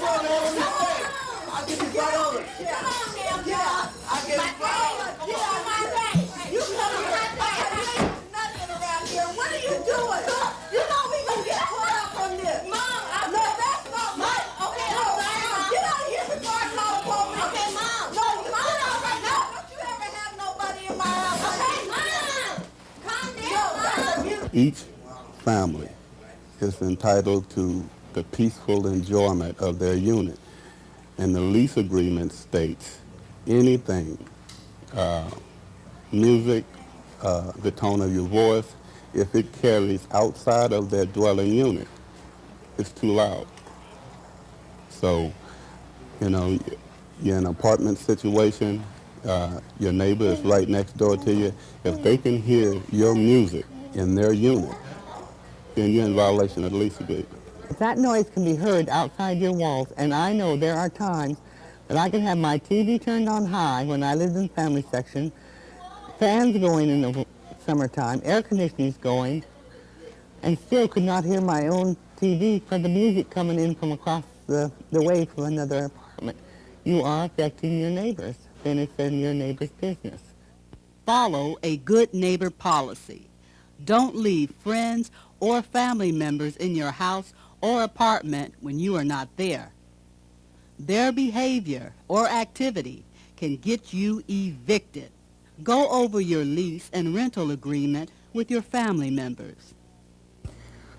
I'll get this right over. Yeah, I'll get it right over. You coming right back. You ain't nothing around here. What are you doing? You know we gonna get caught up on this. Mom, no, that's not right. Okay, no, get out of here before I call the police. Okay, Mom. No, you get out right now. Don't you ever have nobody in my house. Okay, Mom. Calm down, Mom. Each family is entitled to the peaceful enjoyment of their unit. And the lease agreement states anything, music, the tone of your voice, if it carries outside of their dwelling unit, it's too loud. So, you know, you're in an apartment situation, your neighbor is right next door to you. If they can hear your music in their unit, then you're in violation of the lease agreement. If that noise can be heard outside your walls, and I know there are times that I can have my TV turned on high when I lived in the family section, fans going in the summertime, air conditioning's going, and still could not hear my own TV for the music coming in from across the way from another apartment. You are affecting your neighbors, then it's in your neighbor's business. Follow a good neighbor policy. Don't leave friends or family members in your house or apartment when you are not there. Their behavior or activity can get you evicted. Go over your lease and rental agreement with your family members.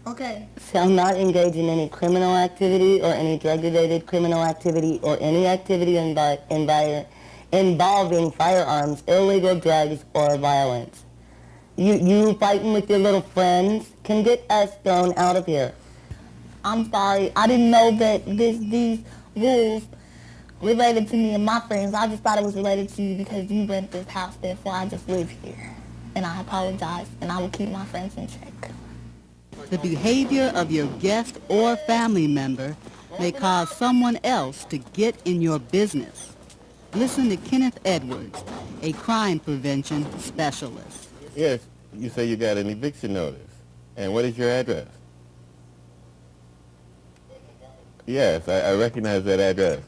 Okay. Shall not engage in any criminal activity or any drug-related criminal activity or any activity involving firearms, illegal drugs, or violence. You fighting with your little friends can get us thrown out of here. I'm sorry, I didn't know that these rules related to me and my friends. I just thought it was related to you because you rent this house, therefore I just live here. And I apologize, and I will keep my friends in check. The behavior of your guest or family member may cause someone else to get in your business. Listen to Kenneth Edwards, a crime prevention specialist. Yes, you say you got an eviction notice. And what is your address? Yes, I recognize that address.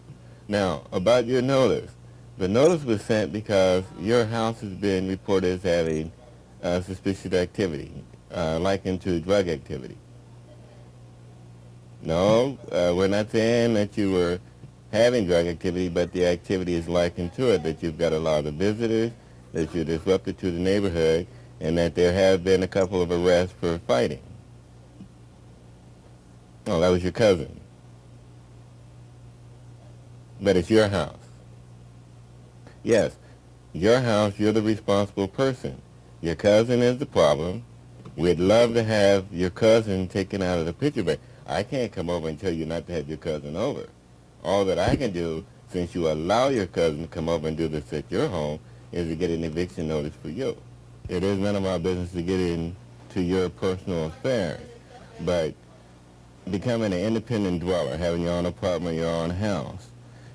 Now, about your notice. The notice was sent because your house has been reported as having suspicious activity, likened to drug activity. No, we're not saying that you were having drug activity, but the activity is likened to it, that you've got a lot of visitors, that you're disruptive to the neighborhood, and that there have been a couple of arrests for fighting. Oh, that was your cousin. But it's your house. Yes, your house, you're the responsible person. Your cousin is the problem. We'd love to have your cousin taken out of the picture, but I can't come over and tell you not to have your cousin over. All that I can do, since you allow your cousin to come over and do this at your home, is to get an eviction notice for you. It is none of our business to get into your personal affairs, but becoming an independent dweller, having your own apartment, your own house,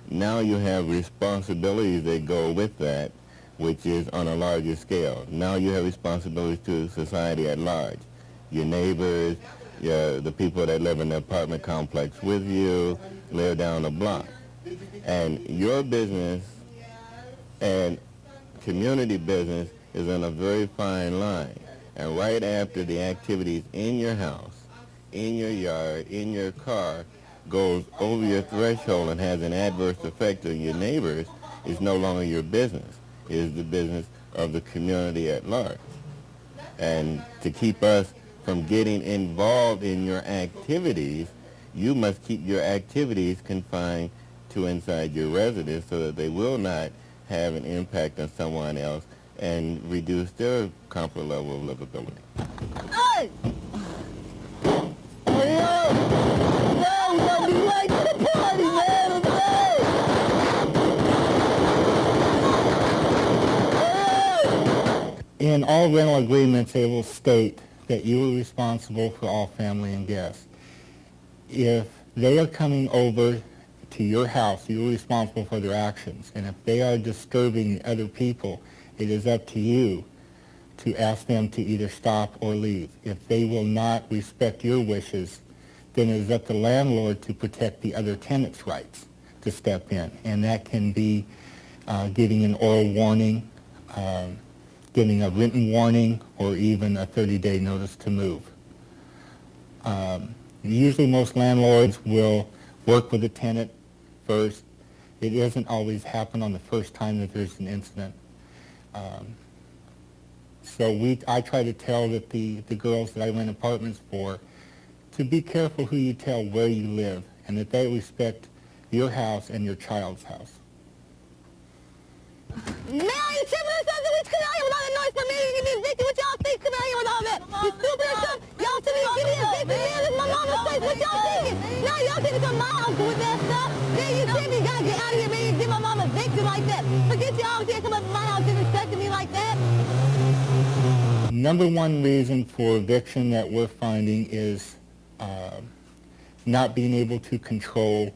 now you have responsibilities that go with that, which is on a larger scale. Now you have responsibilities to society at large. Your neighbors, the people that live in the apartment complex with you, live down the block. And your business and community business is on a very fine line. And right after the activities in your house, in your yard, in your car, goes over your threshold and has an adverse effect on your neighbors, is no longer your business. It is the business of the community at large. And to keep us from getting involved in your activities, you must keep your activities confined to inside your residence so that they will not have an impact on someone else and reduce their comfort level of livability. Hey! In all rental agreements, they will state that you are responsible for all family and guests. If they are coming over to your house, you are responsible for their actions. And if they are disturbing other people, it is up to you to ask them to either stop or leave. If they will not respect your wishes, then it is up to the landlord to protect the other tenant's rights to step in. And that can be giving an oral warning, giving a written warning, or even a 30-day notice to move. Usually most landlords will work with the tenant first. It doesn't always happen on the first time that there's an incident. So I try to tell that the girls that I rent apartments for to be careful who you tell where you live, and that they respect your house and your child's house. Now you tripping or something? We come out here with all that noise for me and get me evicted. What y'all think? Come out here with all that. You stupid or something? Y'all tell me to get me evicted, man. This is my mama's place. What y'all thinking? Now y'all think to come to my house with that stuff? Man, you tripping. You gotta get out of here, man. You get my mama evicted like that. Forget y'all can't come up to my house disrespecting me like that. Number one reason for eviction that we're finding is not being able to control